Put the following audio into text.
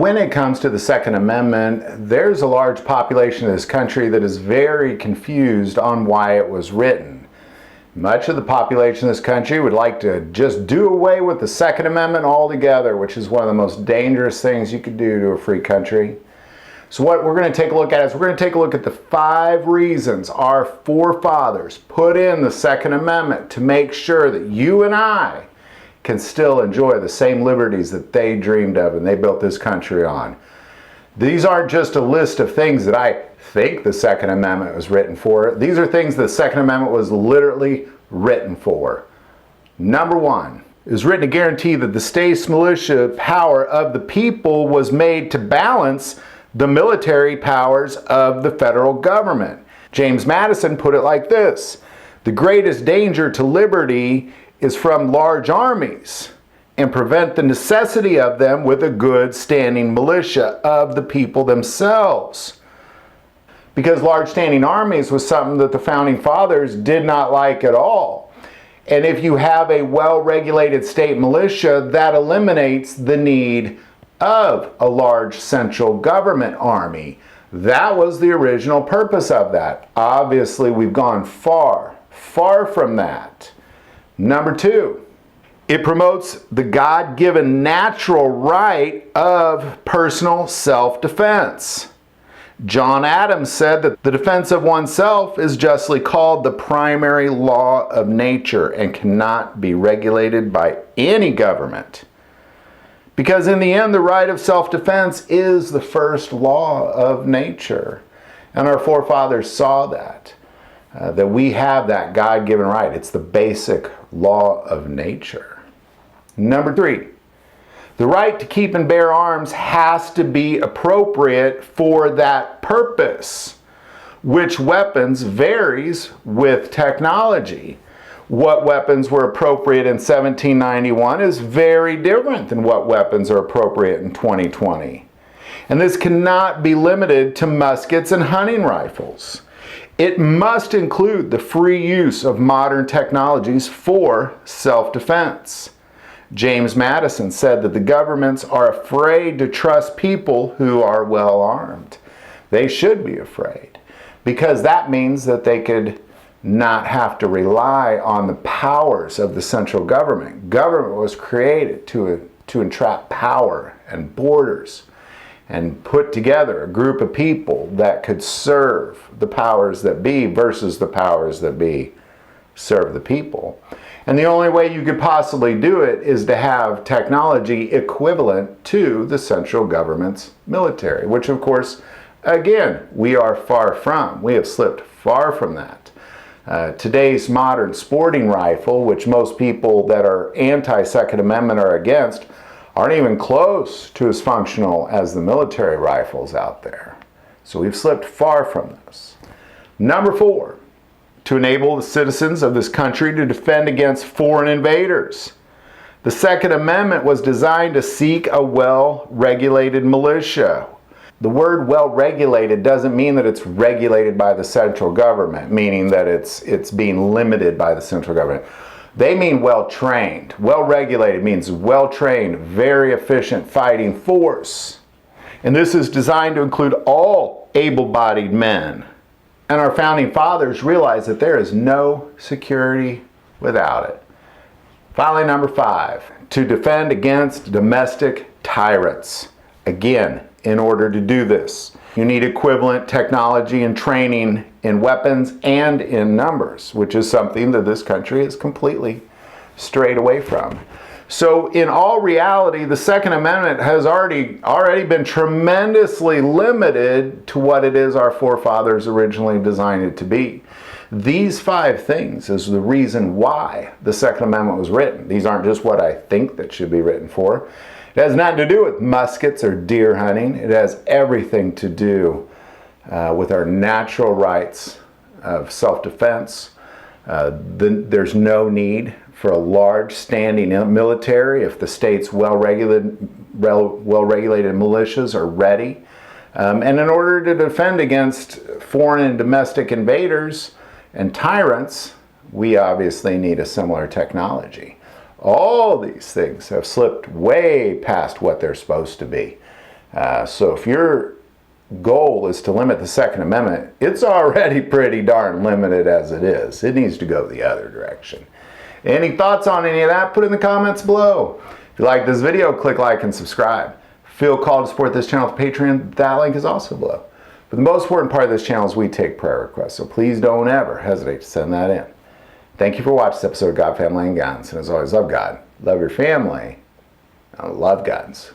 When it comes to the Second Amendment, there's a large population of this country that is very confused on why it was written. Much of the population of this country would like to just do away with the Second Amendment altogether, which is one of the most dangerous things you could do to a free country. So what we're going to take a look at is we're going to take a look at the 5 reasons our forefathers put in the Second Amendment to make sure that you and I can still enjoy the same liberties that they dreamed of and they built this country on. These aren't just a list of things that I think the Second Amendment was written for. These are things the Second Amendment was literally written for. Number 1, it was written to guarantee that the state's militia power of the people was made to balance the military powers of the federal government. James Madison put it like this: the greatest danger to liberty is from large armies, and prevent the necessity of them with a good standing militia of the people themselves. Because large standing armies was something that the founding fathers did not like at all. And if you have a well-regulated state militia, that eliminates the need of a large central government army. That was the original purpose of that. Obviously, we've gone far from that. Number 2, it promotes the God-given natural right of personal self-defense. John Adams said that the defense of oneself is justly called the primary law of nature and cannot be regulated by any government. Because in the end, the right of self-defense is the first law of nature. And our forefathers saw that. That we have that God-given right. It's the basic law of nature. Number 3, the right to keep and bear arms has to be appropriate for that purpose. Which weapons varies with technology. What weapons were appropriate in 1791 is very different than what weapons are appropriate in 2020. And this cannot be limited to muskets and hunting rifles. It must include the free use of modern technologies for self-defense. James Madison said that the governments are afraid to trust people who are well armed. They should be afraid, because that means that they could not have to rely on the powers of the central government. Government was created to entrap power and borders and put together a group of people that could serve the powers that be versus the powers that be serve the people. And the only way you could possibly do it is to have technology equivalent to the central government's military, which of course, again, we are far from. We have slipped far from that. Today's modern sporting rifle, which most people that are anti-Second Amendment are against, aren't even close to as functional as the military rifles out there. So we've slipped far from this. Number 4, to enable the citizens of this country to defend against foreign invaders. The Second Amendment was designed to seek a well-regulated militia. The word well-regulated doesn't mean that it's regulated by the central government, meaning that it's being limited by the central government. They mean well-trained. Well-regulated means well-trained, very efficient fighting force. And this is designed to include all able-bodied men. And our founding fathers realized that there is no security without it. Finally, number 5, to defend against domestic tyrants. Again, in order to do this, you need equivalent technology and training in weapons and in numbers, which is something that this country is completely strayed away from. So in all reality, the Second Amendment has already been tremendously limited to what it is our forefathers originally designed it to be. These 5 things is the reason why the Second Amendment was written. These aren't just what I think that should be written for. It has nothing to do with muskets or deer hunting. It has everything to do with our natural rights of self-defense. There's no need for a large standing military if the state's well-regulated militias are ready. And in order to defend against foreign and domestic invaders and tyrants, we obviously need a similar technology. All these things have slipped way past what they're supposed to be. So if your goal is to limit the Second Amendment, it's already pretty darn limited as it is. It needs to go the other direction. Any thoughts on any of that? Put in the comments below. If you like this video, click like and subscribe. Feel called to support this channel with Patreon, that link is also below. But the most important part of this channel is we take prayer requests, so please don't ever hesitate to send that in. Thank you for watching this episode of God, Family, and Guns. And as always, love God, love your family, and love guns.